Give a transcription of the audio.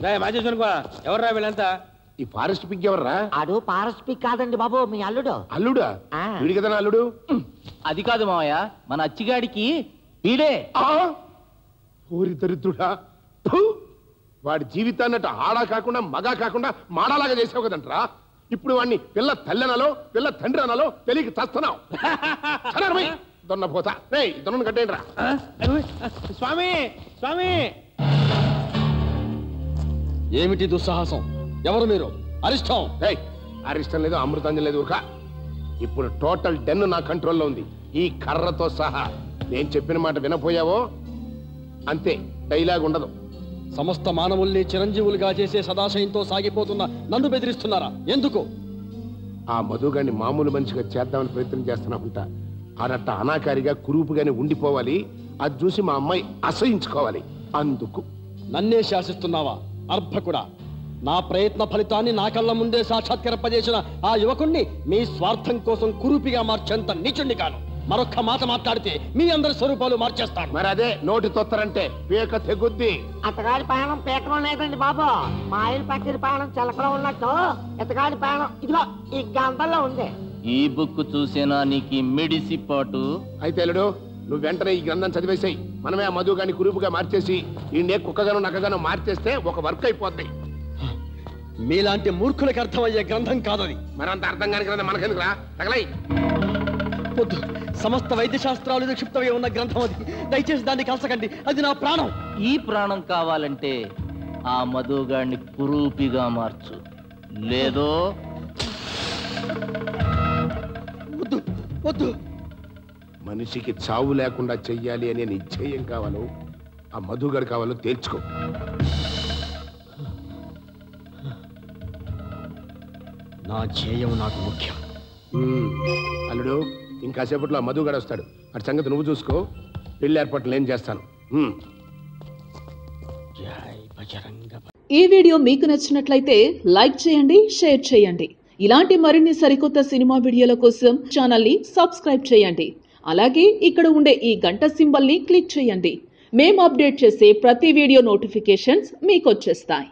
ఎవర్రా వీళ్ళంతా? ఈ ఫారెస్ట్ పిక్ ఎవర్రా? ఆడు ఫారెస్ట్ పిక్ కాదండి బాబు, మీ అల్లుడు. అల్లుడా? వీడి కదా అల్లుడు. అది కాదు మావయ్య, మన అచ్చిగాడికి వీడే. ఊరి దరిద్రుడా, వాడి జీవితాన్నట్టు ఆడా కాకుండా మగా కాకుండా మాడాలాగా చేసావు కదంట్రా. ఇప్పుడు వాడిని పిల్ల తల్లెనాలో పిల్ల తండ్రి అనాలో తెలియక చస్తున్నావు. దొన్నపోతా దొన్న కట్టేయండి రా. స్వామి స్వామి, ఏమిటి దుస్సాహసం? ఎవరు మీరు? అరిష్టం. అరిష్టం లేదు, అమృతాంజం లేదు. ఊరుక. ఇప్పుడు టోటల్ డెన్ నా కంట్రోల్లో ఉంది, ఈ కర్రతో సహా. నేను చెప్పిన మాట వినపోయావో అంతే, డైలాగ్ ఉండదు. సమస్త మానవుల్ని చిరంజీవులుగా చేసే సదాశయంతో సాగిపోతున్న నన్ను బెదిరిస్తున్నారా? ఎందుకు? ఆ మధుగాన్ని మామూలు మనిషిగా చేద్దామని ప్రయత్నం చేస్తున్నామంట. ఆడట్ట అనాకారిగా కురూపుగానే ఉండిపోవాలి. అది చూసి మా అమ్మాయి అసహించుకోవాలి. అందుకు నన్నే శాసిస్తున్నావా అర్భకుడా? నా ప్రయత్న ఫలితాన్ని నా కళ్ళ ముందే సాక్షాత్కరింపజేసిన ఆ యువకుణ్ణి మీ స్వార్థం కోసం కురూపిగా మార్చేంత నీచుణ్ణి కాను. మరొక్క మాట మాట్లాడితే మీ అందరి స్వరూపాలు మార్చేస్తాను. మరి అదే నోటి తొత్తరంటే పీక తెగుద్ది. అతగాడి ప్రాణం పీకడం లేదండి బాబు, మాయల పక్కన ప్రాణం చిలకలో ఉన్నట్టు ఇతగాడి ప్రాణం ఇదిగో ఈ గంటల్లో ఉంది. ఈ బుక్ చూసేనా నీకు మిడిసిపాటు? అయితే అల్లుడు, నువ్వు వెంటనే ఈ గ్రంథం చదివేసాయి. మనమే ఆ మధుగాని కురూపుగా మార్చేసి ఈ నే కుక్కగాను నక్కగాను మార్చేస్తే ఒక వర్క్ అయిపోద్ది. మీలాంటి మూర్ఖులకు అర్థమయ్యే గ్రంథం కాదది. మరంత అర్థం కాని గ్రంథం మనకెందుకురా? తగలై. వద్దు, సమస్త వైద్య శాస్త్రాలు నిక్షిప్తమై ఉన్న గ్రంథం అది. దయచేసి దాన్ని కలసకండి, అది నా ప్రాణం. ఈ ప్రాణం కావాలంటే ఆ మధుగాడిని కురూపిగా మార్చు, లేదో వద్దు వద్దు. మనిషికి చావు లేకుండా చెయ్యాలి అనే నిశ్చయం కావాలో ఆ మధుగాడు కావాలో తేల్చుకో. నా ధ్యేయం నాకు ముఖ్యం. అల్లుడు, ఇంకాసేపట్లో ఆ మధుగాడు వస్తాడు. అటు సంగతి నువ్వు చూసుకో. పెళ్లి ఏర్పాట్లు నేను చేస్తాను. ఈ వీడియో మీకు నచ్చినట్లయితే లైక్ చేయండి, షేర్ చేయండి. ఇలాంటి మరిన్ని సరికొత్త సినిమా వీడియోల కోసం ఛానల్ ని సబ్స్క్రైబ్ చేయండి. అలాగే ఇక్కడ ఉండే ఈ గంట సింబల్ ని క్లిక్ చేయండి. మేము అప్డేట్ చేసే ప్రతి వీడియో నోటిఫికేషన్స్ మీకు వచ్చేస్తాయి.